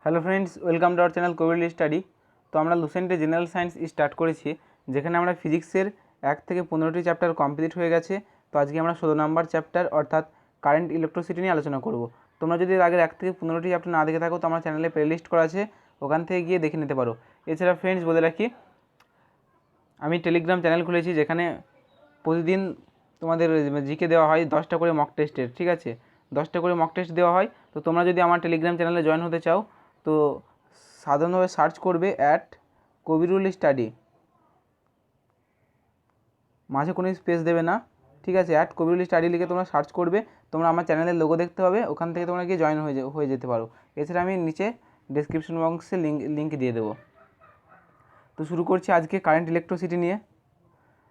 Hello friends, welcome to our channel Covid study. তো আমরা লুসেন্টে general science start করেছি, যেখানে আমরা ফিজিক্সের 1 থেকে 15টি চ্যাপ্টার কমপ্লিট হয়ে গেছে। তো আজকে আমরা 16 নম্বর চ্যাপ্টার অর্থাৎ কারেন্ট ইলেকট্রিসিটি নিয়ে আলোচনা করব। তোমরা যদি আগের 1 থেকে 15টি চ্যাপ্টার না দেখে থাকো তো আমার চ্যানেলে প্লেলিস্ট করা আছে, ওখান থেকে গিয়ে দেখে নিতে পারো। এছাড়া ফ্রেন্ডস বলে রাখি, আমি টেলিগ্রাম চ্যানেল খুলেছি, যেখানে প্রতিদিন তোমাদের জিকে দেওয়া হয় 10টা করে মক টেস্টের, ঠিক আছে? 10টা করে মক টেস্ট দেওয়া হয়। তো তোমরা যদি আমার টেলিগ্রাম চ্যানেলে জয়েন হতে চাও তো সাধারণভাবে সার্চ করবে কবিরুল স্টাডি, মাঝে কোনো স্পেস দেবে না, ঠিক আছে? কবিরুল স্টাডি লিখে তোমরা সার্চ করবে, তোমরা আমার চ্যানেলের লোগো দেখতে পাবে, ওখান থেকে তোমরা গিয়ে জয়েন হয়ে যেতে পারো। এছাড়া আমি নিচে ডেসক্রিপশন বক্সে লিঙ্ক দিয়ে দেবো। তো শুরু করছি আজকে কারেন্ট ইলেকট্রিসিটি নিয়ে।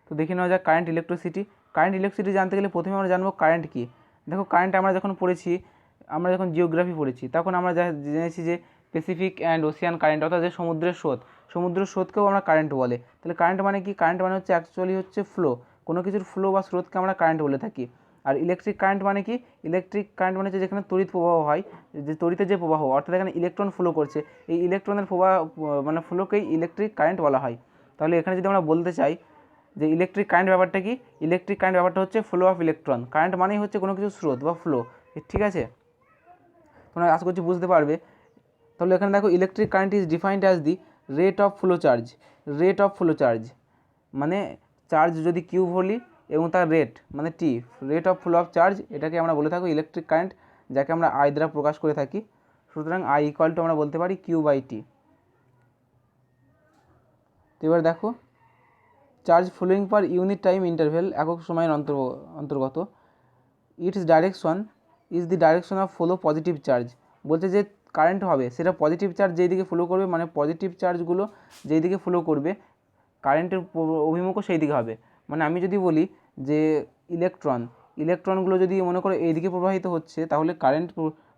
তো দেখে নেওয়া যাক কারেন্ট ইলেকট্রিসিটি। কারেন্ট ইলেকট্রিসিটি জানতে গেলে প্রথমে আমরা জানবো কারেন্ট কী। দেখো, কারেন্ট আমরা যখন জিওগ্রাফি পড়েছি তখন আমরা জেনেছি যে প্যাসিফিক অ্যান্ড ওশিয়ান কারেন্ট, অর্থাৎ যে সমুদ্রের স্রোতকেও আমরা কারেন্ট বলে। তাহলে কারেন্ট মানে কি? কারেন্ট মানে হচ্ছে অ্যাকচুয়ালি হচ্ছে ফ্লো, কোনো কিছুর ফ্লো বা স্রোতকে আমরা কারেন্ট বলে থাকি। আর ইলেকট্রিক কারেন্ট মানে কি? ইলেকট্রিক কারেন্ট মানে হচ্ছে যেখানে তড়িৎ প্রবাহ হয়, যে তড়িতের যে প্রবাহ, অর্থাৎ এখানে ইলেকট্রন ফ্লো করছে, এই ইলেকট্রনের প্রবাহ মানে ফ্লোকেই ইলেকট্রিক কারেন্ট বলা হয়। তাহলে এখানে যদি আমরা বলতে চাই যে ইলেকট্রিক কারেন্ট ব্যাপারটা কি, ইলেকট্রিক কারেন্ট ব্যাপারটা হচ্ছে ফ্লো অফ ইলেকট্রন। কারেন্ট মানেই হচ্ছে কোনো কিছু স্রোত বা ফ্লো, ঠিক আছে? তোমরা আশা করছি বুঝতে পারবে। তাহলে এখানে দেখো, electric current is defined as the rate of flow charge মানে চার্জ যদি কিউ বলি এবং তার রেট মানে T, rate of flow of charge, এটাকে আমরা বলে থাকি ইলেকট্রিক কারেন্ট, যাকে আমরা আই দ্বারা প্রকাশ করে থাকি। সুতরাং আই ইকুয়াল টু আমরা বলতে পারি কিউ বাই টি। তো এবার দেখো, charge flowing per unit time interval, একক সময়ের অন্তর্গত। Its direction is the direction of flow positive charge. বলছে যে কারেন্ট হবে সেটা পজিটিভ চার্জ যেই দিকে ফ্লো করবে, মানে পজিটিভ চার্জগুলো যেই দিকে ফ্লো করবে কারেন্টের অভিমুখও সেই দিকে হবে। মানে আমি যদি বলি যে ইলেকট্রনগুলো যদি মনে করো এই দিকে প্রবাহিত হচ্ছে, তাহলে কারেন্ট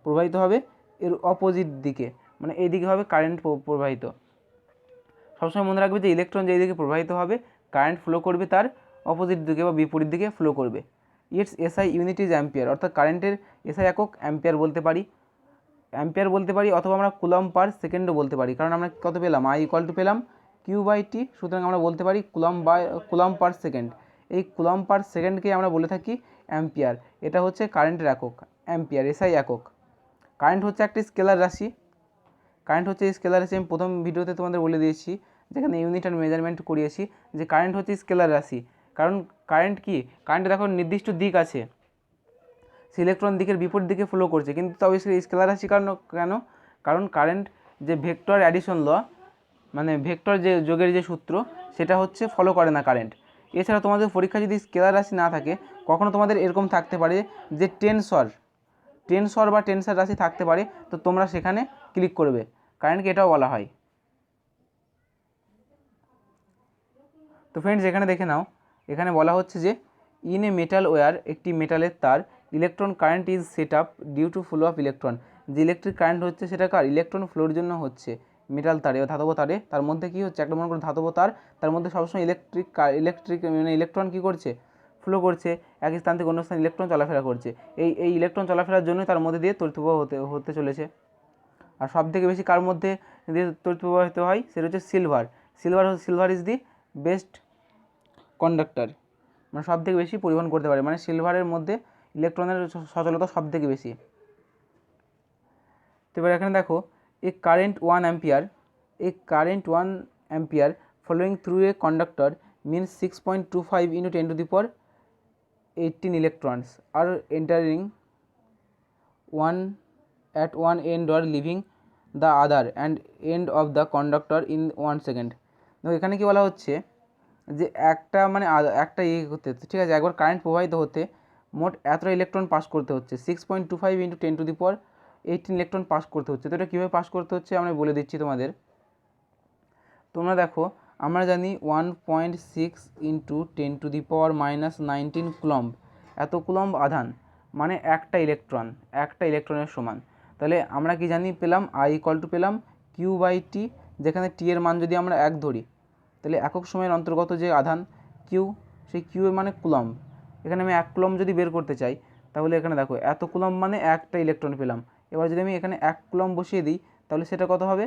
প্রবাহিত হবে এর অপোজিট দিকে, মানে এই দিকে হবে কারেন্ট প্রবাহিত। সবসময় মনে রাখবে যে ইলেকট্রন যেই দিকে প্রবাহিত হবে কারেন্ট ফ্লো করবে তার অপোজিট দিকে বা বিপরীত দিকে ফ্লো করবে। It's SI unit is ampere, অর্থাৎ কারেন্টের এসআই একক অ্যাম্পিয়ার বলতে পারি, অথবা আমরা কুলম পার সেকেন্ডও বলতে পারি, কারণ আমরা কত পেলাম? আই ইকুয়াল টু পেলাম কিউ বাই টি। সুতরাং আমরা বলতে পারি কুলম পার সেকেন্ড। এই কুলম পার সেকেন্ডকে আমরা বলে থাকি অ্যাম্পিয়ার। এটা হচ্ছে কারেন্টের একক, অ্যাম্পিয়ার এসআই একক। কারেন্ট হচ্ছে একটি স্কেলার রাশি। আমি প্রথম ভিডিওতে তোমাদের বলে দিয়েছি, যেখানে ইউনিট আর মেজারমেন্ট করিয়েছি, যে কারেন্ট হচ্ছে স্কেলার রাশি। কারণ কারেন্ট কি? কারেন্টে দেখো নির্দিষ্ট দিক আছে, সে ইলেকট্রন দিকের বিপরীত দিকে ফ্লো করছে, কিন্তু তবে স্কেলার রাশি কেন? কারণ কারেন্ট যে ভেক্টর অ্যাডিশন ল, মানে ভেক্টর যে যোগের যে সূত্র, সেটা হচ্ছে ফলো করে না কারেন্ট। এছাড়া তোমাদের পরীক্ষা যদি স্কেলার রাশি না থাকে, কখনো তোমাদের এরকম থাকতে পারে যে টেনসর বা টেনসার রাশি থাকতে পারে, তো তোমরা সেখানে ক্লিক করবে, কারেন্টকে এটাও বলা হয়। তো ফ্রেন্ডস, এখানে দেখে নাও, এখানে বলা হচ্ছে যে ইন এ মেটাল ওয়্যার, একটি মেটালের তার, electron current is set up due to flow of electron. যে ইলেকট্রিক কারেন্ট হচ্ছে সেটা কার? ইলেকট্রন ফ্লোর জন্য হচ্ছে। মেটাল তারে বা ধাতব তারে, তার মধ্যে কী হচ্ছে? একটা মনে করো ধাতব তার, তার মধ্যে সবসময় মানে ইলেকট্রন কী করছে? ফ্লো করছে, এক স্থান থেকে অন্য স্থানে ইলেকট্রন চলাফেরা করছে। এই ইলেকট্রন চলাফেরার জন্যই তার মধ্যে দিয়ে তড়িৎ প্রবাহ হতে চলেছে। আর সব থেকে বেশি কার মধ্যে দিয়ে তড়িৎ প্রবাহিত হয়? সেটা হচ্ছে silver is the best conductor, মানে সব থেকে বেশি পরিবহন করতে পারে, মানে সিলভারের মধ্যে ইলেকট্রনের সচলতা সব থেকে বেশি। তো এবার এখানে দেখো, a current 1 ampere following through a conductor means 6.25 × 10⁻18 electrons are entering at one end or leaving the other and end of the conductor in 1 second। দেখো এখানে কি বলা হচ্ছে যে একটা করতে হচ্ছে, ঠিক আছে, একবার কারেন্ট প্রবাহিত হতে মোট এতটা ইলেকট্রন পাস করতে হচ্ছে, 6.25 × 10⁻18 ইলেকট্রন পাস করতে হচ্ছে। তো এটা কীভাবে পাস করতে হচ্ছে আমরা বলে দিচ্ছি তোমাদের। তোমরা দেখো, আমরা জানি 1.6 × 10⁻19 কুলম্ব, এত কুলম্ব আধান, মানে একটা ইলেকট্রনের সমান। তাহলে আমরা কি পেলাম? আই ইকুয়াল টু পেলাম কিউ বাই টি, যেখানে টি এর মান যদি আমরা 1 ধরি, তাহলে একক সময়ের অন্তর্গত যে আধান কিউ, সেই কিউ এর মানে কুলম্ব। এখানে আমি 1 কুলম্ব যদি বের করতে চাই, তাহলে এখানে দেখো এত কুলম্ব মানে একটা ইলেকট্রন পেলাম। এবার যদি আমি এখানে 1 কুলম্ব বসিয়ে দিই, তাহলে সেটা কত হবে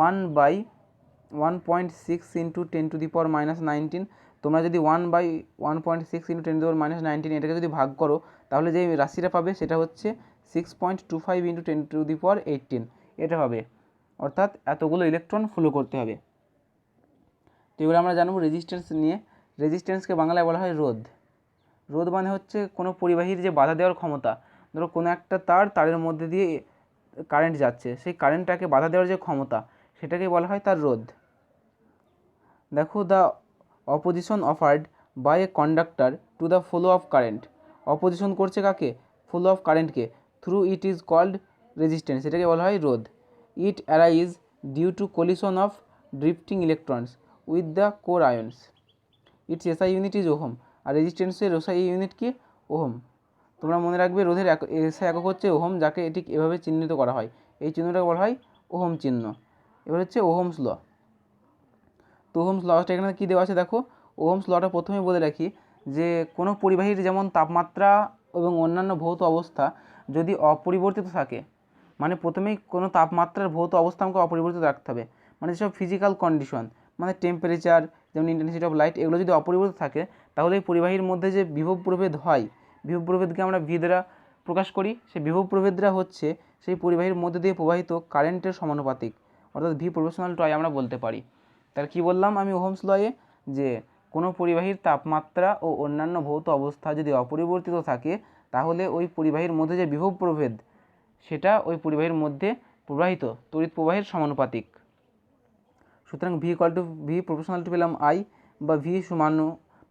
1/1.6 ইন্টু 10⁻⁻19। তোমরা যদি 1/1.6 ইন্টু 10⁻⁻19 এটাকে যদি ভাগ করো তাহলে যে রাশিটা পাবে সেটা হচ্ছে 6.25 ইন্টু 10⁻18 এটা হবে, অর্থাৎ এতগুলো ইলেকট্রন ফ্লো করতে হবে। তো এবার আমরা জানবো রেজিস্ট্যান্স নিয়ে। রেজিস্ট্যান্সকে বাংলায় বলা হয় রোধ। রোধ মানে হচ্ছে কোনো পরিবাহীর যে বাধা দেওয়ার ক্ষমতা। ধরো কোনো একটা তারের মধ্যে দিয়ে কারেন্ট যাচ্ছে, সেই কারেন্টটাকে বাধা দেওয়ার যে ক্ষমতা সেটাকে বলা হয় তার রোধ। দেখো, the opposition offered by a conductor to the flow of current. Opposition করছে কাকে? ফ্লো অফ কারেন্টকে। Through it is called resistance, এটাকে বলা হয় রোধ। It arise due to collision of drifting electrons with the core ions. Its SI unit is ohm. আর রেজিস্ট্যান্সের SI unit কি? ওহম। তোমরা মনে রাখবে রোধের এসআই একক হচ্ছে ওহম, যাকে এটি এভাবে চিহ্নিত করা হয়, এই চিহ্নটাকে বলা হয় ওহম চিহ্ন। এবার হচ্ছে ওহমস ল। তো ওহমস লটা এখানে কী দেওয়া আছে দেখো। ওহমস লটা প্রথমে বলে রাখি যে কোনো পরিবাহীর যেমন তাপমাত্রা এবং অন্যান্য ভৌত অবস্থা যদি অপরিবর্তিত থাকে, মানে প্রথমেই কোনো তাপমাত্রার ভৌত অবস্থা আমাকে অপরিবর্তিত রাখতে হবে, মানে যেসব ফিজিক্যাল কন্ডিশন, মানে টেম্পারেচার, যেমন ইন্টেন্সিটি অফ লাইট, এগুলো যদি অপরিবর্তিত থাকে তাহলে এই পরিবাহীর মধ্যে যে বিভব প্রভেদ হয়, বিভব প্রভেদকে আমরা ভি দ্বারা প্রকাশ করি। সেই বিভব প্রভেদরা হচ্ছে সেই পরিবাহীর মধ্যে দিয়ে প্রবাহিত কারেন্টের সমানুপাতিক, অর্থাৎ ভি প্রপোর্শনাল টু আই আমরা বলতে পারি। তাহলে কী বললাম আমি ওহমস লয়ে, যে কোনো পরিবাহীর তাপমাত্রা ও অন্যান্য ভৌত অবস্থা যদি অপরিবর্তিত থাকে তাহলে ওই পরিবাহীর মধ্যে যে বিভব প্রভেদ সেটা ওই পরিবাহীর মধ্যে প্রবাহিত তড়িৎ প্রবাহের সমানুপাতিক। সুতরাং V equal to V proportional to পেলাম আই, বা ভি সমান,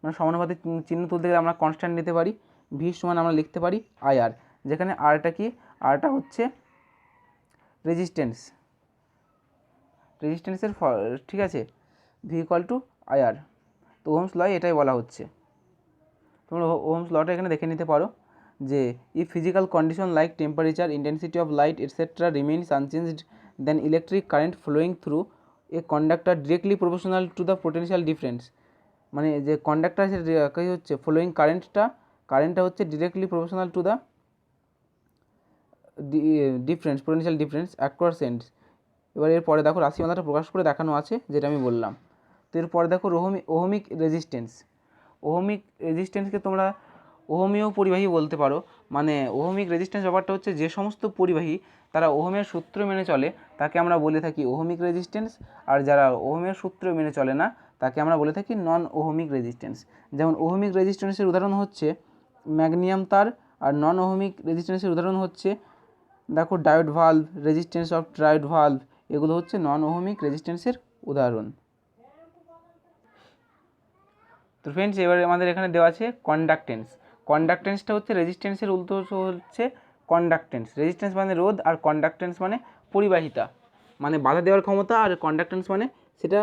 মানে সমানুপাতিক চিহ্ন তুলতে গেলে আমরা কনস্ট্যান্ট নিতে পারি। ভি সমান আমরা লিখতে পারি আই আর, যেখানে আরটা কি? আরটা হচ্ছে রেজিস্ট্যান্স, রেজিস্ট্যান্সের ঠিক আছে, ভি ইকুয়াল টু আই আর। তো ওহমস ল এটাই বলা হচ্ছে। তোমরা ওহমস লটা এখানে দেখে নিতে পারো যে if physical condition like temperature, intensity of light etcetera remains unchanged then electric current flowing through a conductor directly proportional to the potential difference. মানে যে কন্ডাক্টর হচ্ছে ফ্লোয়িং কারেন্টটা হচ্ছে directly proportional to the difference, potential difference across ends. এবার এরপরে দেখো রাশিমালাটা প্রকাশ করে দেখানো আছে, যেটা আমি বললাম। তো এরপরে দেখো ওহমিক রেজিস্ট্যান্স। ওহমিক রেজিস্ট্যান্সকে তোমরা ওহমীয় পরিবাহী বলতে পারো। মানে ওহমিক রেজিস্ট্যান্স ব্যাপারটা হচ্ছে যে সমস্ত পরিবাহী তারা ওহমের সূত্র মেনে চলে তাকে আমরা বলে থাকি ওহমিক রেজিস্ট্যান্স, আর যারা ওহমের সূত্র মেনে চলে না তাকে আমরা বলে থাকি নন ওহমিক রেজিস্ট্যান্স। যেমন ওহমিক রেজিস্ট্যান্সের উদাহরণ হচ্ছে ম্যাগনিয়াম তার, আর নন ওহমিক রেজিস্ট্যান্সের উদাহরণ হচ্ছে দেখো diode valve, resistance of diode valve, এগুলো হচ্ছে নন ওহমিক রেজিস্ট্যান্সের উদাহরণ। তো ফ্রেন্ডস, এবারে আমাদের এখানে দেওয়া আছে কন্ডাক্টেন্স। কন্ডাক্টেন্সটা হচ্ছে রেজিস্ট্যান্সের উল্টো হচ্ছে কন্ডাক্টেন্স। রেজিস্ট্যান্স মানে রোধ, আর কন্ডাক্টেন্স মানে পরিবাহিতা, মানে বাধা দেওয়ার ক্ষমতা, আর কন্ডাক্টেন্স মানে সেটা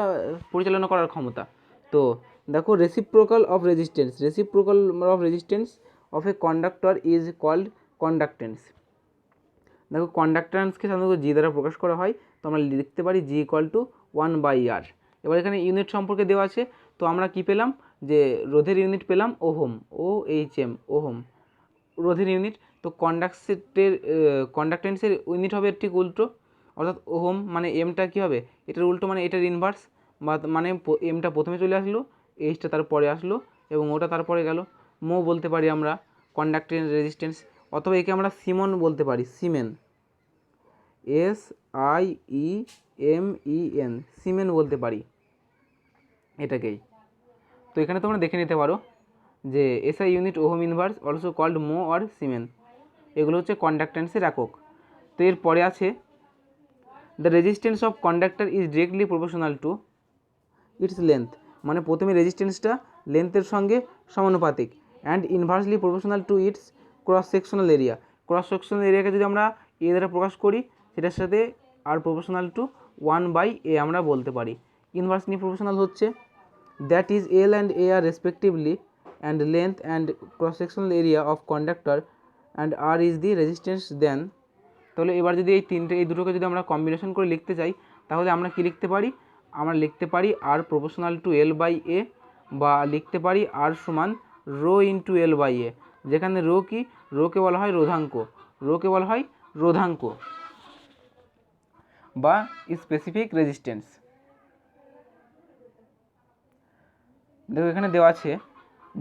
পরিচালনা করার ক্ষমতা। তো দেখো reciprocal of resistance of a conductor is called conductance. দেখো কন্ডাক্টেন্সকে সাধারণত জি দ্বারা প্রকাশ করা হয়, তো আমরা লিখতে পারি জি ইকুয়াল টু 1/r। এবার এখানে ইউনিট সম্পর্কে দেওয়া আছে, তো আমরা কি পেলাম যে রোধের ইউনিট পেলাম ওহম, OHM, ওহম রোধের ইউনিট। তো কন্ডাক্টেন্সের ইউনিট হবে ঠিক উল্টো, অর্থাৎ ওহম মানে এমটা কী হবে, এটার উল্টো, মানে এটার ইনভার্স, বা মানে এমটা প্রথমে চলে আসলো, এইচটা তারপরে আসলো এবং ওটা তারপরে গেল। মো বলতে পারি আমরা কন্ডাক্টেন্স রেজিস্ট্যান্স, অথবা একে আমরা সিমন বলতে পারি, সিমেন, SIEMEN, সিমেন বলতে পারি এটাকেই। তো এখানে তোমরা দেখে নিতে পারো যে SI unit ohm inverse also called mho or siemen, এগুলো হচ্ছে কন্ডাক্টেন্সের একক। তো এরপরে আছে the resistance of conductor is directly proportional to its length, মানে প্রথমে রেজিস্ট্যান্সটা লেন্থের সঙ্গে সমানুপাতিক, and inversely proportional to its cross sectional area. Cross sectional এরিয়াকে যদি আমরা এ দ্বারা প্রকাশ করি সেটার সাথে আর প্রপোর্শনাল টু 1/a আমরা বলতে পারি। ইনভার্সলি প্রপোর্শনাল হচ্ছে that is L and A are respectively and length and cross sectional area of conductor and R is the resistance then। তাহলে এবার যদি এই দুটোকে যদি আমরা কম্বিনেশন করে লিখতে চাই তাহলে আমরা কি লিখতে পারি, আমরা লিখতে পারি R প্রপোর্শনাল টু L/A, বা লিখতে পারি R সমান রো ইন্টু L/A, যেখানে রো কি, রোকে বলা হয় রোধাঙ্ক, বা স্পেসিফিক রেজিস্ট্যান্স। দেখো এখানে দেওয়া আছে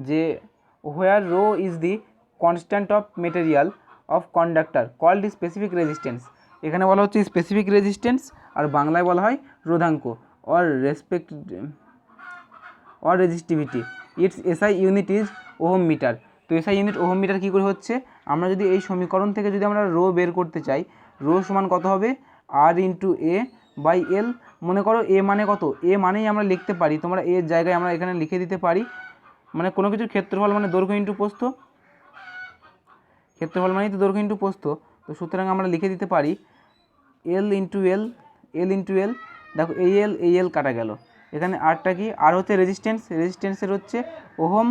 যে where rho is the constant of material of conductor called specific resistance. এখানে বলা হচ্ছে স্পেসিফিক রেজিস্ট্যান্স, আর বাংলায় বলা হয় রোধাঙ্ক or resistivity. Its SI unit is ohm metre. তো এসআই ইউনিট ওহম মিটার কী করে হচ্ছে, আমরা যদি এই সমীকরণ থেকে যদি আমরা রো বের করতে চাই, রো সমান কত হবে, আর ইন্টু এ বাই এল। মনে করো এ মানে কত, এ মানেই আমরা লিখতে পারি, তোমরা এর জায়গায় আমরা এখানে লিখে দিতে পারি, মানে কোনো কিছুর ক্ষেত্রফল মানে দৈর্ঘ্য ইন্টু প্রস্থ, ক্ষেত্রফল মানেই তো দৈর্ঘ্য ইন্টু প্রস্থ। তো সুতরাং আমরা লিখে দিতে পারি এল ইন্টু এল, এল ইন্টু এল। দেখো এই এল কাটা গেল, এখানে আরটা কি, আর হচ্ছে রেজিস্ট্যান্স, রেজিস্ট্যান্সের হচ্ছে ওহম।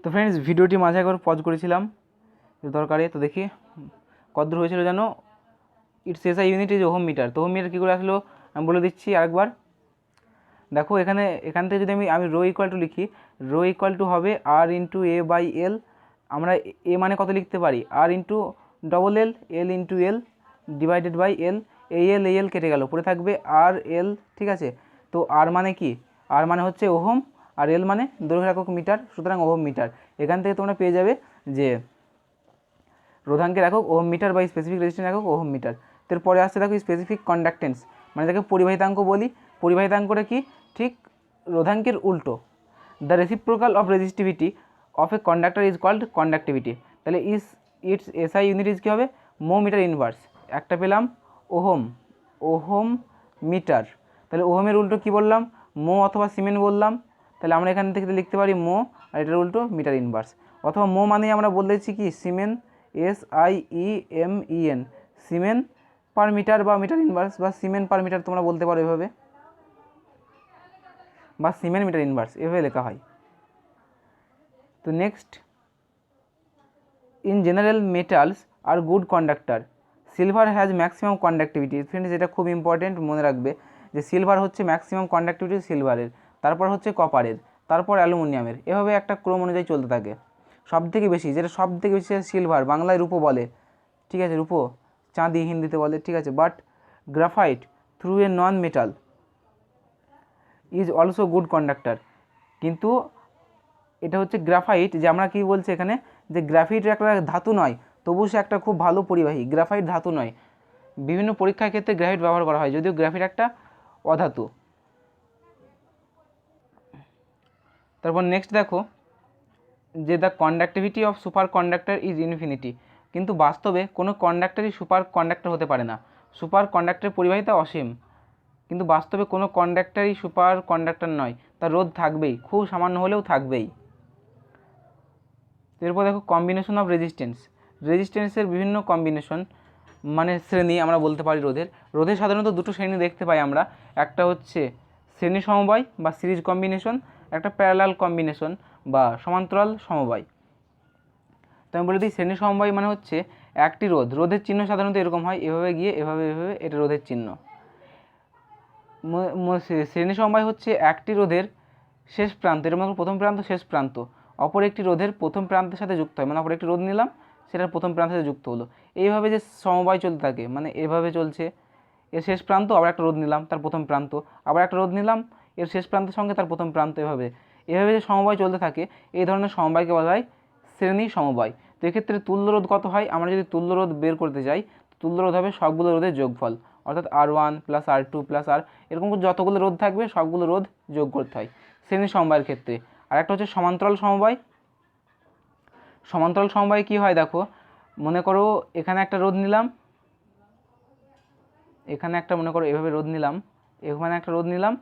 তো ফ্রেন্ডস ভিডিওটি মাঝে একবার পজ করেছিলাম দরকারে, তো দেখি কতদূর হয়েছিল জানো। Its SI unit is ohm metre. তো ওহম মিটার কী করে আসলো আমি বলে দিচ্ছি আরেকবার। দেখো এখান থেকে যদি আমি রো ইকুয়াল টু লিখি, রো ইকুয়াল টু হবে আর ইন্টু এ বাই এল। আমরা এ মানে কত লিখতে পারি, R into double L, L into L divided by L. এই এল কেটে গেল, পরে থাকবে আর এল, ঠিক আছে। তো আর মানে কি, আর মানে হচ্ছে ওহম, আর এল মানে দৈর্ঘ্যের একক মিটার, সুতরাং ওহম মিটার। এখান থেকে তোমরা পেয়ে যাবে যে রোধাঙ্কের একক ওহম মিটার বা স্পেসিফিক রেজিস্ট্যান্স একক ওহম মিটার। এরপরে আসছে দেখো স্পেসিফিক কন্ডাক্টেন্স, মানে তাকে পরিবাহিতাঙ্ক বলি। পরিবাহিতাঙ্কটা কি, ঠিক রোধাঙ্কের উল্টো। The reciprocal of resistivity of a conductor is called conductivity. তাহলে ইটস এসআই ইউনিট ইজ কী হবে, মো মিটার ইনভার্স। একটা পেলাম ওহম মিটার। তাহলে ওহমের উল্টো কি বললাম, মো অথবা সিমেন বললাম। তাহলে আমরা এখান থেকে লিখতে পারি মো, আর এটার উল্টো মিটার ইনভার্স। অথবা মো মানেই আমরা বলতেছি কি সিমেন, SIEMEN, সিমেন পার মিটার বা মিটার ইনভার্স, বা সিমেন পার মিটার তোমরা বলতে পারো এভাবে, বা সিমেন মিটার ইনভার্স এভাবে লেখা হয়। তো next, in general metals are good conductor, silver has maximum conductivity. Friends এটা খুব ইম্পর্টেন্ট, মনে রাখবে যে সিলভার হচ্ছে ম্যাক্সিমাম কন্ডাক্টিভিটি সিলভারের, তারপর হচ্ছে কপারের, তারপর অ্যালুমিনিয়ামের, এভাবে একটা ক্রম অনুযায়ী চলতে থাকে। সবথেকে বেশি সিলভার, বাংলায় রূপো বলে, ঠিক আছে, রূপো চাঁদি হিন্দিতে বলে, ঠিক আছে। But graphite through a non metal is also good conductor. কিন্তু এটা হচ্ছে গ্রাফাইট, যে আমরা কি বলছি এখানে, যে গ্রাফাইট একটা ধাতু নয়, তবু সে একটা খুব ভালো পরিবাহী। গ্রাফাইট ধাতু নয়, বিভিন্ন পরীক্ষার ক্ষেত্রে গ্রাফাইট ব্যবহার করা হয়, যদিও গ্রাফাইট একটা অধাতু। তারপর নেক্সট দেখো যে the conductivity of super conductor is infinity. কিন্তু বাস্তবে কোনো কন্ডাক্টরই সুপার কন্ডাক্টর হতে পারে না। সুপার কন্ডাক্টরের পরিবাহিতা অসীম, কিন্তু বাস্তবে কোনো কন্ডাক্টরই সুপার কন্ডাক্টর নয়, তার রোধ থাকবেই, খুব সামান্য হলেও থাকবেই। এরপর দেখো কম্বিনেশন অফ রেজিস্ট্যান্সের বিভিন্ন কম্বিনেশন মানে শ্রেণী আমরা বলতে পারি রোধের সাধারণত দুটো শ্রেণী দেখতে পাই আমরা, একটা হচ্ছে শ্রেণী সমবায় বা সিরিজ কম্বিনেশন, একটা প্যারালাল কম্বিনেশন বা সমান্তরাল সমবায়। তো আমি বলে দিই শ্রেণী সমবায় মানে হচ্ছে একটি রোধের চিহ্ন সাধারণত এরকম হয়, এভাবে গিয়ে এভাবে এটা রোধের চিহ্ন। শ্রেণী সমবায় হচ্ছে একটি রোধের শেষ প্রান্ত, এর মধ্যে প্রথম প্রান্ত শেষ প্রান্ত অপর একটি রোধের প্রথম প্রান্তের সাথে যুক্ত হয়, মানে অপর একটি রোধ নিলাম সেটার প্রথম প্রান্তের সাথে যুক্ত হলো। এইভাবে যে সমবায় চলতে থাকে, মানে এভাবে চলছে, এর শেষ প্রান্ত আবার একটা রোধ নিলাম তার প্রথম প্রান্ত, আবার একটা রোধ নিলাম এর শেষ প্রান্তের সঙ্গে তার প্রথম প্রান্ত, এভাবে যে সমবায় চলতে থাকে, এই ধরনের সমবায়কে বলা হয় শ্রেণী সমবায়। তো এক্ষেত্রে তুল্য রোধ কত হয়, আমরা যদি তুল্য রোধ বের করতে চাই, তুল্য রোধ হবে সবগুলো রোধের যোগফল, অর্থাৎ R1 plus R2 plus R, এরকম যতগুলো রোধ থাকবে সবগুলো রোধ যোগ করতে হয় শ্রেণী সমবায়ের ক্ষেত্রে। আর একটা হচ্ছে সমান্তরাল সমবায়। সমান্তরাল সমবায় কী হয় দেখো, মনে করো এখানে একটা রোধ নিলাম, এখানে একটা মনে করো এভাবে রোধ নিলাম, এখানে একটা রোধ নিলাম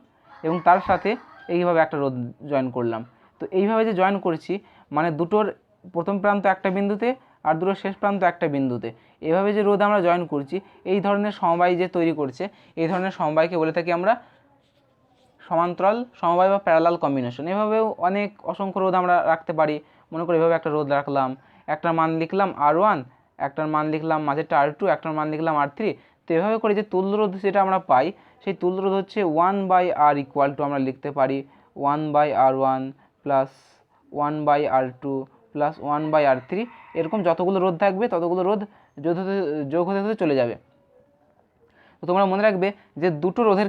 এবং তার সাথে এইভাবে একটা রোধ জয়েন করলাম। তো এইভাবে যে জয়েন করেছি, মানে দুটোর প্রথম প্রান্ত একটা বিন্দুতে আর দুটোর শেষ প্রান্ত একটা বিন্দুতে, এভাবে যে রোধ আমরা জয়েন করছি, এই ধরনের সমবায় যে তৈরি করছে, এই ধরনের সমবায়কে বলে থাকি আমরা সমান্তরাল সমবায় বা প্যারালাল কম্বিনেশন। এভাবেও অনেক অসংখ্য রোধ আমরা রাখতে পারি। মনে করি এভাবে একটা রোধ রাখলাম, একটার মান লিখলাম R1, একটার মান লিখলাম মাঝেরটা R2, একটার মান লিখলাম R3। তো এভাবে করে যে তুল্যরোধ যেটা আমরা পাই, সেই তুল্যরোধ হচ্ছে 1/R ইকুয়াল টু আমরা লিখতে পারি 1/R1 plus 1/R2 plus 1/R3। এরকম যতগুলো রোধ থাকবে ততগুলো রোধ যোগ হতে চলে যাবে। তো তোমরা মনে রাখবে যে দুটো রোধের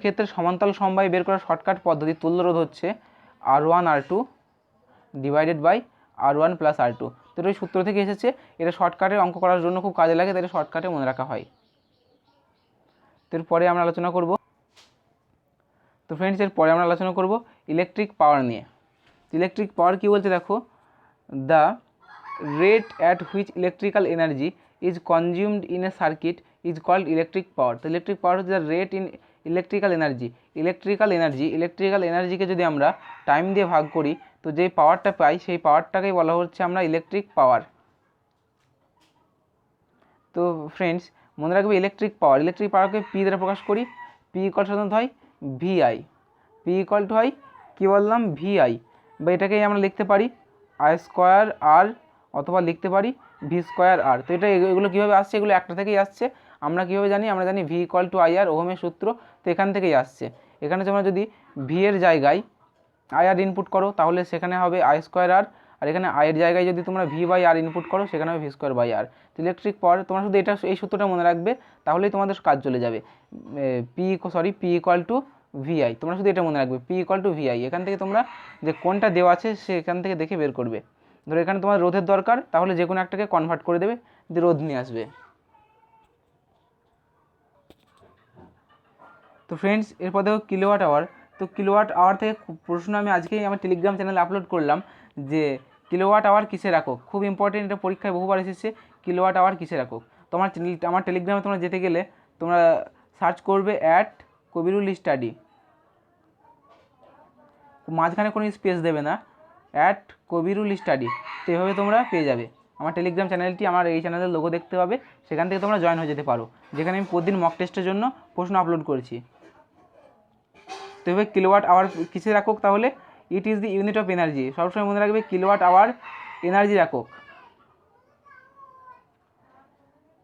ক্ষেত্রে সমান্তরাল সমবায় বের করার শর্টকাট পদ্ধতি তুল্য রোধ হচ্ছে R1R2 divided by R1 plus R2। তো এটা ওই সূত্র থেকে এসেছে, এটা শর্টকাটের অঙ্ক করার জন্য খুব কাজে লাগে, তাই এটা শর্টকাটে মনে রাখা হয়। তো এরপরে আমরা আলোচনা করব ইলেকট্রিক পাওয়ার নিয়ে। ইলেকট্রিক পাওয়ার কী বলছে দেখো, the rate at which electrical energy is consumed in a circuit is called electric power. তো ইলেকট্রিক পাওয়ার হচ্ছে দ্য রেট ইন ইলেকট্রিক্যাল এনার্জিকে যদি আমরা টাইম দিয়ে ভাগ করি, তো যেই পাওয়ারটা পাই সেই পাওয়ারটাকেই বলা হচ্ছে আমরা ইলেকট্রিক পাওয়ার। তো ফ্রেন্ডস মনে রাখবে ইলেকট্রিক পাওয়ারকে পি দ্বারা প্রকাশ করি। পি ইকুয়াল সাধারণত হয় ভিআই। পি ইকুয়াল টু হয় কী বললাম, ভিআই, বা এটাকেই আমরা লিখতে পারি আই স্কোয়ার আর, অথবা লিখতে পারি ভি স্কোয়ার আর। তো এগুলো কীভাবে আসছে, এগুলো একটা থেকেই আসছে। আমরা কীভাবে জানি, আমরা জানি ভি ইকুয়াল টু আই আর, ওহমের সূত্র। তো এখান থেকেই আসছে। এখানে তোমরা যদি ভি এর জায়গায় আই আর ইনপুট করো তাহলে সেখানে হবে আই স্কোয়ার আর, আর এখানে আই এর জায়গায় যদি তোমরা ভি বাই আর ইনপুট করো সেখানে হবে ভি স্কোয়ার বাই আর। তো ইলেকট্রিক পাওয়ার তোমরা শুধু এই সূত্রটা মনে রাখবে, তাহলেই তোমাদের কাজ চলে যাবে। পি ইকুয়াল টু ভিআই, তোমরা শুধু এটা মনে রাখবে, পি ইকুয়াল টু ভিআই। এখান থেকে তোমরা যে কোনটা দেওয়া আছে সেখান থেকে দেখে বের করবে। ধরো এখানে তোমার রোধের দরকার, তাহলে যে কোনো একটাকে কনভার্ট করে দেবে, দিয়ে রোধ নিয়ে আসবে। তো ফ্রেন্ডস এরপর দেখো কিলোওয়াট আওয়ার। তো কিলোওয়াট আওয়ার থেকে প্রশ্ন আমি আজকেই আমার টেলিগ্রাম চ্যানেলে আপলোড করলাম যে কিলোওয়াট আওয়ার কিসের একক। খুব ইম্পর্টেন্ট, এটা পরীক্ষায় বহুবার এসেছে, কিলোওয়াট আওয়ার কিসের একক। আমার টেলিগ্রামে তোমরা যেতে গেলে তোমরা সার্চ করবে @কবিরুল স্টাডি, মাঝখানে কোনো স্পেস দেবে না, @কবিরুল স্টাডি। তো এভাবে তোমরা পেয়ে যাবে আমার টেলিগ্রাম চ্যানেলটি। আমার এই চ্যানেলের লোগো দেখতে পাবে, সেখান থেকে তোমরা জয়েন হয়ে যেতে পারো, যেখানে আমি প্রতিদিন মক টেস্টের জন্য প্রশ্ন আপলোড করছি। তো এভাবে কিলোওয়াট আওয়ার কিসের একক, তাহলে it is the unit of energy. সবসময় মনে রাখবে কিলোওয়াট আওয়ার এনার্জির একক।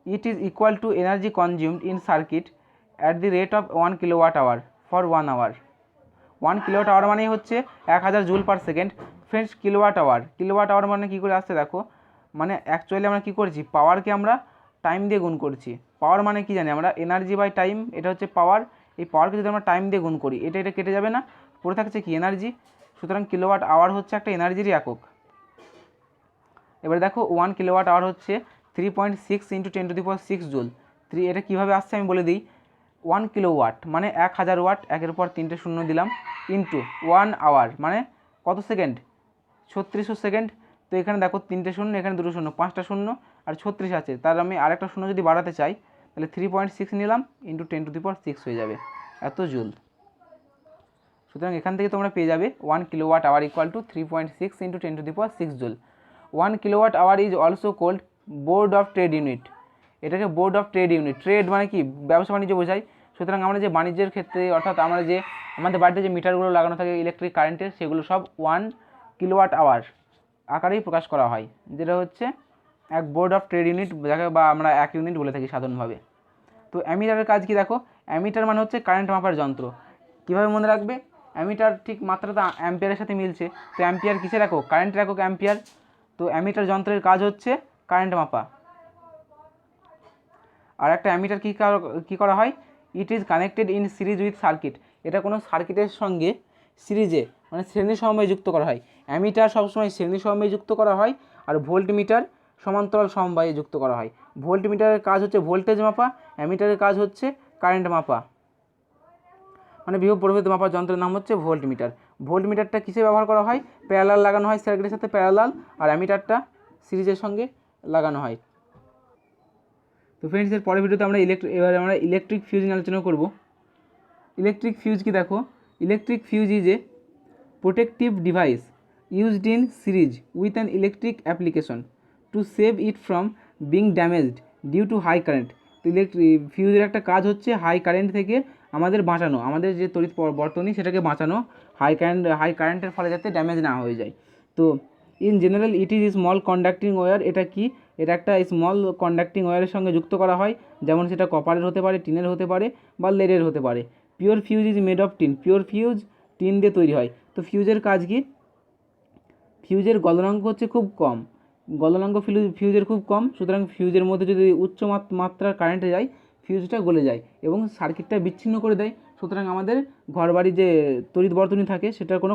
It is equal to energy consumed in circuit at the rate of 1 kilowatt hour for 1 hour. 1 kilowatt hour মানেই হচ্ছে 1000 joule per second. Friends kilowatt hour মানে কী করে আসছে দেখো, মানে অ্যাকচুয়ালি আমরা কী করছি, পাওয়ারকে আমরা টাইম দিয়ে গুণ করছি। পাওয়ার মানে কি জানি আমরা, এনার্জি বাই টাইম, এটা হচ্ছে পাওয়ার। এই পাওয়ারকে যদি আমরা টাইম দিয়ে গুণ করি, এটা কেটে যাবে না, পড়ে থাকছে কি এনার্জি। সুতরাং কিলোওয়াট আওয়ার হচ্ছে একটা এনার্জিরই একক। এবার দেখো 1 কিলোওয়াট আওয়ার হচ্ছে 3.6 × 10⁶ জুল। এটা কীভাবে আসছে আমি বলে দিই। 1 কিলোওয়াট মানে 1000 ওয়াট, একের পর 3টে শূন্য দিলাম, ইন্টু 1 আওয়ার মানে কত সেকেন্ড, 3600 সেকেন্ড। তো এখানে দেখো 3টে শূন্য, এখানে 2টো শূন্য, 5টা শূন্য আর 36 আছে, তার আমি আরেকটা শূন্য যদি বাড়াতে চাই তাহলে 3.6 নিলাম ইন্টু 10⁶ হয়ে যাবে এত জুল। সুতরাং এখান থেকে তোমরা পেয়ে যাবে 1 kilowatt hour equal to 3.6 × 10⁶ joule. 1 kilowatt hour is also called board of trade unit. এটাকে board of trade unit, trade মানে কি, ব্যবসা বাণিজ্য বোঝায়। সুতরাং আমরা যে বাণিজ্যের ক্ষেত্রে, অর্থাৎ আমরা যে আমাদের বাড়িতে যে মিটারগুলো লাগানো থাকে ইলেকট্রিক কারেন্টের, সেগুলো সব 1 কিলোওয়াট আওয়ার আকারেই প্রকাশ করা হয়, যেটা হচ্ছে এক বোর্ড অফ ট্রেড ইউনিট, যাকে বা আমরা 1 ইউনিট বলে থাকি সাধারণভাবে। তো অ্যামিটারের কাজ কি দেখো, অ্যামিটার মানে হচ্ছে কারেন্ট মাপার যন্ত্র। কীভাবে মনে রাখবে, অ্যামিটার ঠিক মাত্রাটা অ্যাম্পিয়ারের সাথে মিলছে। তো অ্যাম্পিয়ার কিসের একক, কারেন্টের একক অ্যাম্পিয়ার। তো অ্যামিটার যন্ত্রের কাজ হচ্ছে কারেন্ট মাপা। আর একটা অ্যামিটার কী করা হয়, it is connected in series with circuit. এটা কোনো সার্কিটের সঙ্গে সিরিজে মানে শ্রেণী সমবায়ে যুক্ত করা হয়। অ্যামিটার সবসময় শ্রেণী সমবায়ে যুক্ত করা হয়, আর ভোল্টমিটার সমান্তরাল সমবায়ে যুক্ত করা হয়। ভোল্টমিটারের কাজ হচ্ছে ভোল্টেজ মাপা, অ্যামিটারের কাজ হচ্ছে কারেন্ট মাপা। মানে বিভব প্রভেদ মাপার যন্ত্রের নাম হচ্ছে ভোল্টমিটার। ভোল্টমিটারটা কিসে ব্যবহার করা হয়, প্যারালাল লাগানো হয় সার্কিটের সাথে প্যারালাল, আর অ্যামিটারটা সিরিজের সঙ্গে লাগানো হয়। তো ফ্রেন্ডস এর পরের ভিডিওতে এবার আমরা ইলেকট্রিক ফিউজ নিয়ে আলোচনা করব। ইলেকট্রিক ফিউজ কি দেখো, electric fuse is a protective device used in series with an electric application to save it from being damaged due to high current. তো ফিউজের একটা কাজ হচ্ছে হাই কারেন্ট থেকে আমাদের বাঁচানো, আমাদের যে তড়িৎ বর্তনী সেটাকে বাঁচানো, হাই কারেন্টের ফলে যাতে ড্যামেজ না হয়ে যায়। তো in general it is small conducting wire. এটা কি, এটা একটা স্মল কন্ডাক্টিং ওয়্যারের সঙ্গে যুক্ত করা হয়, যেমন সেটা কপারের হতে পারে, টিনের হতে পারে, বা লেডের হতে পারে। Pure fuse is made of tin. Pure fuse tin দিয়ে তৈরি হয়। তো ফিউজের কাজ কি, ফিউজের গলনাঙ্ক হচ্ছে খুব কম, গলনাঙ্ক ফিউজের খুব কম। সুতরাং ফিউজের মধ্যে যদি উচ্চ মাত্রার কারেন্টে যায়, ফিউজটা গলে যায় এবং সার্কিটটা বিচ্ছিন্ন করে দেয়। সুতরাং আমাদের ঘরবাড়ি যে তড়িৎ বর্তনী থাকে সেটার কোনো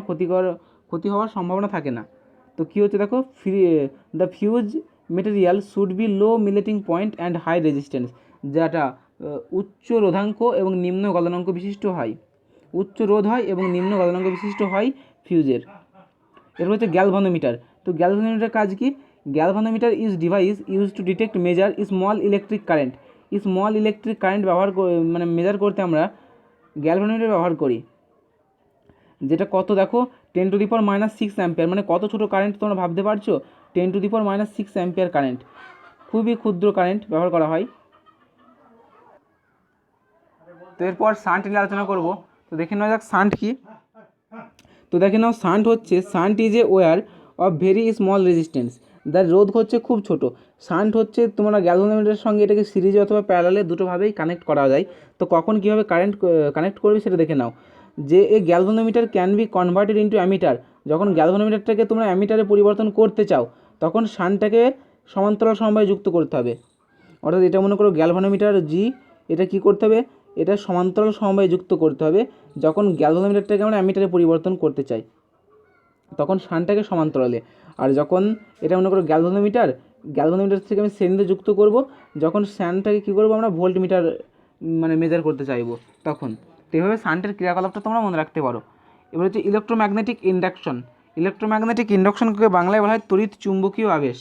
ক্ষতি হওয়ার সম্ভাবনা থাকে না। তো কী হচ্ছে দেখো, the fuse material should be low melting point and high resistance, যেটা উচ্চ রোধাঙ্ক এবং নিম্ন গলনাঙ্ক বিশিষ্ট হয়, উচ্চ রোধ হয় এবং নিম্ন গলনাঙ্ক বিশিষ্ট হয় ফিউজের। এরপর হচ্ছে গ্যালভানোমিটার। তো গ্যালভানোমিটার কাজ কি? Galvanometer is device use to detect measure small electric current. Small electric current মানে মেজার করতে আমরা গ্যালভানোমিটার ব্যবহার করি, যেটা কত দেখো 10⁻⁻6 অ্যাম্পিয়ার, মানে কত ছোটো কারেন্ট তোমরা ভাবতে পারছো, 10⁻⁻6 অ্যাম্পিয়ার কারেন্ট, খুবই ক্ষুদ্র কারেন্ট ব্যবহার করা হয়। তো এরপর শান্ট নিয়ে আলোচনা করব। তো দেখে নেওয়া যাক শান্ট কি। তো দেখে নাও শান্ট হচ্ছে, shunt is a wire of very small resistance, যার রোধ হচ্ছে খুব ছোট। শান্ট হচ্ছে তোমরা গ্যালভানোমিটারের সঙ্গে এটাকে সিরিজে অথবা প্যারালালে দুটোভাবেই কানেক্ট করা যায়। তো কখন কীভাবে কানেক্ট করবে সেটা দেখে নাও। যে a galvanometer can be converted into ammeter, যখন গ্যালভানোমিটারটাকে তোমরা অ্যামিটারে পরিবর্তন করতে চাও তখন শান্টটাকে সমান্তরাল সমবায়ে যুক্ত করতে হবে। অর্থাৎ এটা মনে করো গ্যালভানোমিটার জি, এটা কি করতে হবে, এটা সমান্তরাল সমবায়ে যুক্ত করতে হবে। যখন গ্যালভানোমিটারটাকে আমরা অ্যামিটারে পরিবর্তন করতে চাই তখন শান্টটাকে সমান্তরালে, আর যখন এটা মনে করো গ্যালভানোমিটার থেকে আমি শ্রেণীতে যুক্ত করব, যখন শান্টটাকে কী করবো আমরা ভোল্টমিটার মানে মেজার করতে চাইবো তখন। তো এইভাবে শান্টের ক্রিয়াকলাপটা তোমরা মনে রাখতে পারো। এবার হচ্ছে ইলেকট্রোম্যাগনেটিক ইন্ডাকশন। ইলেকট্রোম্যাগনেটিক ইন্ডাকশনকে বাংলায় বলা হয় তড়িৎ চুম্বকীয় আবেশ।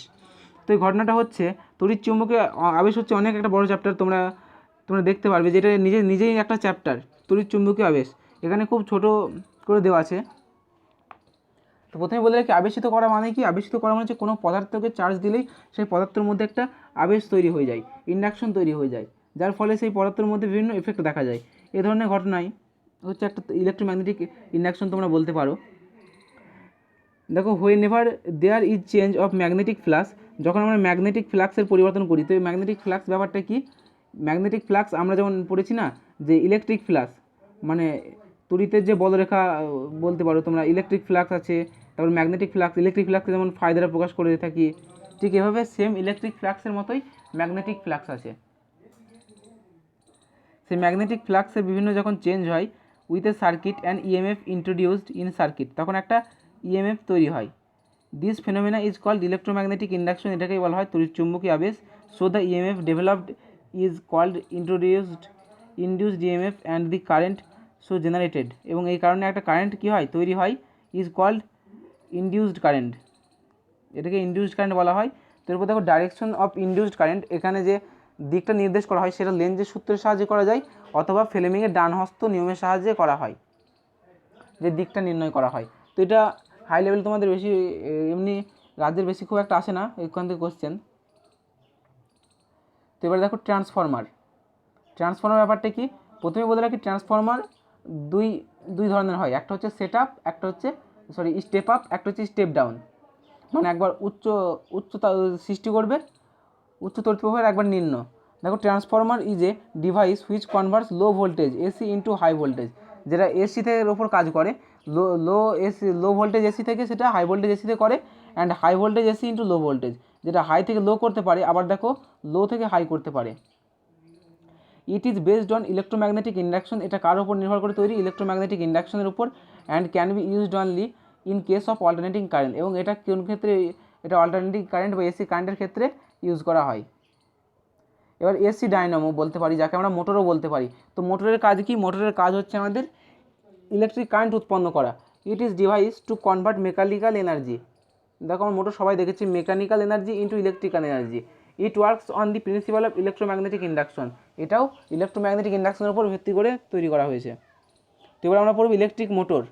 তো এই ঘটনাটা হচ্ছে, তড়িৎ চুম্বকীয় আবেশ হচ্ছে অনেক একটা বড় চ্যাপ্টার, তোমরা দেখতে পারবে যে এটা নিজেই একটা চ্যাপ্টার, তড়িৎ চুম্বকীয় আবেশ। এখানে খুব ছোট করে দেওয়া আছে। তো প্রথমে বলে রাখি, আবেশিত করা মানে কি? আবেশিত করা মানে হচ্ছে কোনো পদার্থকে চার্জ দিলেই সেই পদার্থের মধ্যে একটা আবেশ তৈরি হয়ে যায়, ইন্ডাকশন তৈরি হয়ে যায়, যার ফলে সেই পদার্থের মধ্যে বিভিন্ন এফেক্ট দেখা যায়। এই ধরনের ঘটনাই হচ্ছে একটা ইলেকট্রোম্যাগনেটিক ইন্ডাকশন তোমরা বলতে পারো। দেখো, whenever there is change of magnetic flux, যখন আমরা ম্যাগনেটিক ফ্লাক্সের পরিবর্তন করি। তো এই ম্যাগনেটিক ফ্লাক্স ব্যাপারটা কি? ম্যাগনেটিক ফ্লাক্স আমরা যেমন পড়েছি না, যে ইলেকট্রিক ফ্লাক্স মানে তড়িতের যে বলরেখা বলতে পারো তোমরা, ইলেকট্রিক ফ্লাক্স আছে, তারপর ম্যাগনেটিক ফ্লাক্স। ইলেকট্রিক ফ্লাক্সকে যেমন ফাই দ্বারা প্রকাশ করে থাকি, ঠিক এভাবে সেম ইলেকট্রিক ফ্লাক্সের মতোই ম্যাগনেটিক ফ্লাক্স আছে। সেই ম্যাগনেটিক ফ্লাক্সের বিভিন্ন যখন চেঞ্জ হয় with a circuit and EMF introduced in circuit, তখন একটা ইএমএফ তৈরি হয়। This phenomena is called electromagnetic induction, এটাকেই বলা হয় তড়িৎচুম্বকীয় আবেশ। So the EMF developed is called induced EMF and the current so generated, এবং এই কারণে একটা কারেন্ট কী হয়, তৈরি হয়, ইজ কল্ড ইনডিউসড কারেন্ট, এটাকে ইনডিউসড কারেন্ট বলা হয়। তো এরপর দেখো ডাইরেকশন অফ ইনডিউসড কারেন্ট, এখানে যে দিকটা নির্দেশ করা হয় সেটা লেন্জের সূত্রের সাহায্যে করা যায় অথবা ফ্লেমিংয়ের ডানহস্ত নিয়মের সাহায্যে করা হয়, যে দিকটা নির্ণয় করা হয়। তো এটা হাই লেভেল তোমাদের বেশি এমনি রাজ্যের বেশি খুব একটা আসে না এখান থেকে কোশ্চেন। তো এবার দেখো ট্রান্সফর্মার ব্যাপারটা কি? প্রথমে বলে রাখি, ট্রান্সফর্মার দুই ধরনের হয়, একটা হচ্ছে স্টেপ আপ, একটা হচ্ছে স্টেপ ডাউন। মানে একবার উচ্চতা সৃষ্টি করবে, উচ্চ তড়িৎ প্রবাহের একবার নিম্ন। দেখো, transformer is a device which converts low voltage AC into high voltage, যেটা এসি এর ওপর কাজ করে। লো ভোল্টেজ এসি থেকে সেটা হাই ভোল্টেজ এসিতে করে, and high voltage AC into low voltage, যেটা হাই থেকে লো করতে পারে, আবার দেখো লো থেকে হাই করতে পারে। It is based on electromagnetic induction, এটা কার উপর নির্ভর করে তৈরি? ইলেকট্রোম্যাগনেটিক ইন্ডাকশনের উপর। And can be used only in case of alternating current, এবং এটা কোন ক্ষেত্রে, এটা অল্টারনেটিং কারেন্ট বা এসি কারেন্টের ক্ষেত্রে ইউজ করা হয়। এবার এসি ডায়নামো বলতে পারি, যাকে আমরা মোটরও বলতে পারি। তো মোটরের কাজ কি? মোটরের কাজ হচ্ছে আমাদের ইলেকট্রিক কারেন্ট উৎপন্ন করা। It is device to convert mechanical energy, দেখো আমার মোটর সবাই দেখেছি, mechanical energy into electrical energy. It works on the principle of electromagnetic induction, এটাও ইলেকট্রোম্যাগনেটিক ইন্ডাকশনের উপর ভিত্তি করে তৈরি করা হয়েছে। তো এবার আমরা পড়ব ইলেকট্রিক মোটর।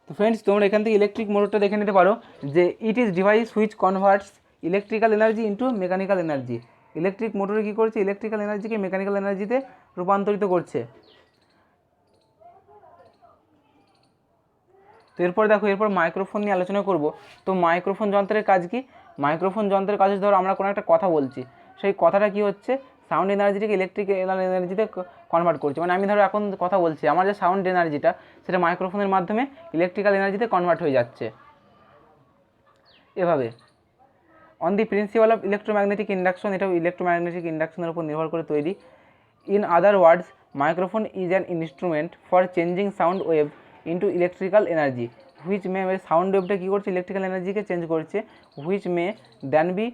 তো ফ্রেন্ডস, তোমরা এখান থেকে ইলেকট্রিক মোটরটা দেখে নিতে পারো, যে it is device which converts electrical energy into mechanical energy. Electric মোটরে কী করছে? ইলেকট্রিক্যাল এনার্জিকে মেকানিক্যাল এনার্জিতে রূপান্তরিত করছে। তো এরপর মাইক্রোফোন নিয়ে আলোচনা করব। তো মাইক্রোফোন যন্ত্রের কাজ কি? মাইক্রোফোন যন্ত্রের কাজ হচ্ছে, ধরো আমরা কোনো একটা কথা বলছি, সেই কথাটা কি হচ্ছে, সাউন্ড এনার্জিটাকে ইলেকট্রিক্যাল এনার্জিতে কনভার্ট করছে। মানে আমি ধরো এখন কথা বলছি, আমার যে সাউন্ড এনার্জিটা সেটা মাইক্রোফোনের মাধ্যমে ইলেকট্রিক্যাল এনার্জিতে কনভার্ট হয়ে যাচ্ছে এভাবে। On the principle of electromagnetic induction, এটাও ইলেকট্রোম্যাগনেটিক ইন্ডাকশনের উপর নির্ভর করে তৈরি। In other words, microphone is an instrument for changing sound wave into electrical energy, which may, sound ওয়েভটা কী করছে, ইলেকট্রিক্যাল এনার্জিকে চেঞ্জ করছে, which may then be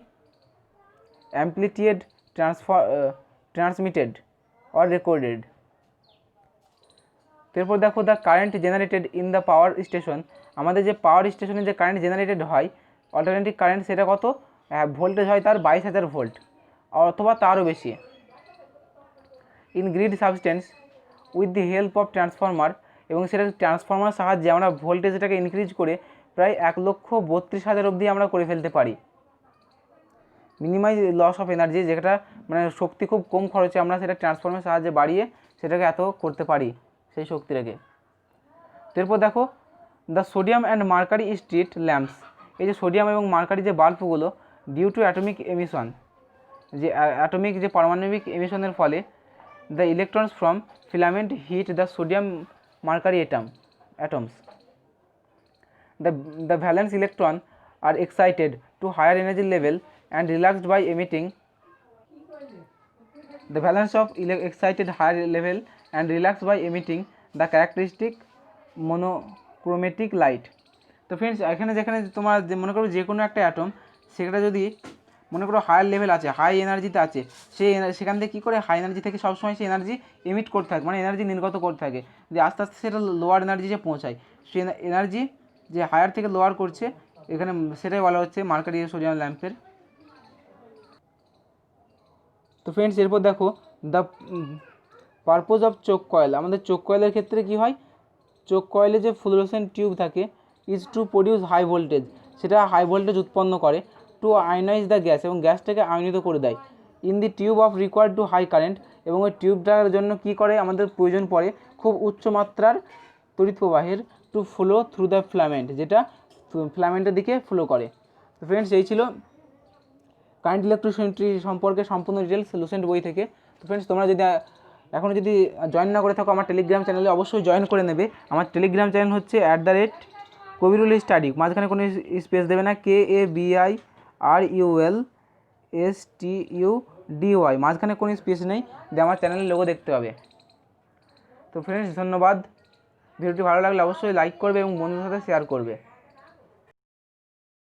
amplitude transmitted or recorded. এরপর দেখো the current generated in the power station, আমাদের যে power স্টেশনে যে কারেন্ট জেনারেটেড হয় অল্টারনেটিভ কারেন্ট, সেটা কত, ভোল্টেজ হয় তার 22,000 ভোল্ট অথবা তারও বেশি। In grid substance with the help of transformer, এবং সেটা ট্রান্সফর্মার সাহায্যে আমরা ভোল্টেজটাকে ইনক্রিজ করে প্রায় 1,32,000 অবধি আমরা করে ফেলতে পারি। মিনিমাইজ লস অফ এনার্জি, যেটা মানে শক্তি খুব কম খরচে আমরা সেটা ট্রান্সফর্মার সাহায্যে বাড়িয়ে সেটাকে এত করতে পারি সেই শক্তিটাকে। এরপর দেখো the sodium and mercury street lamps, এই যে সোডিয়াম এবং মার্কারি যে বাল্বগুলো ডিউ টু অ্যাটমিক এমিশন, যে অ্যাটমিক যে পারমাণবিক এমিশনের ফলে the electrons from filament hit the sodium mercury atoms. The valence electron are excited to higher energy level and relaxed by emitting the valence of excited higher level and relaxed by emitting the characteristic monochromatic light. তো friends এখানে যেখানে তোমার মনে করো যে কোনো একটা atom, সেটা যদি মনে করো হায়ার লেভেল আছে, হাই এনার্জিতে আছে, সেখান থেকে কী করে হাই এনার্জি থেকে সবসময় সে এনার্জি এমিট করতে থাকে, মানে এনার্জি নির্গত করতে থাকে, যে আস্তে আস্তে সেটা লোয়ার এনার্জি যে পৌঁছায়, সে এনার্জি যে হায়ার থেকে লোয়ার করছে, এখানে সেটাই বলা হচ্ছে মার্কারি সোডিয়াম ল্যাম্পের। তো ফ্রেন্ডস এরপর দেখো the purpose of choke coil, আমাদের চোক কয়েলের ক্ষেত্রে কী হয়, চোক কয়েলে যে ফ্লুরোসেন্ট টিউব থাকে is to produce high voltage, সেটা হাই ভোল্টেজ উৎপন্ন করে, টু আয়নাইজ দ্য গ্যাস, এবং গ্যাসটাকে আয়নিত করে দেয়, in the tube of required to high current, এবং ওই টিউবটার জন্য কী করে আমাদের প্রয়োজন পড়ে খুব উচ্চ মাত্রার তড়িৎ প্রবাহের, to flow through the filament, যেটা ফিলামেন্টের দিকে ফ্লো করে। তো ফ্রেন্ডস এই ছিল কারেন্ট ইলেকট্রিসিটি সম্পর্কে সম্পূর্ণ ডিটেলস লুসেন্ট বই থেকে। তো ফ্রেন্ডস তোমরা যদি এখনও যদি জয়েন না করে থাকো আমার টেলিগ্রাম চ্যানেলে অবশ্যই জয়েন করে নেবে। আমার টেলিগ্রাম চ্যানেল হচ্ছে @কবিরুল স্টাডি, মাঝখানে কোনো স্পেস দেবে না, KABIRULSTUDY, মাঝখানে কোনো স্পেস নেই, দিয়ে আমার চ্যানেলের লোগো দেখতে হবে। তো ফ্রেন্ডস ধন্যবাদ, ভিডিওটি ভালো লাগলে অবশ্যই লাইক করবে এবং বন্ধুদের সাথে শেয়ার করবে।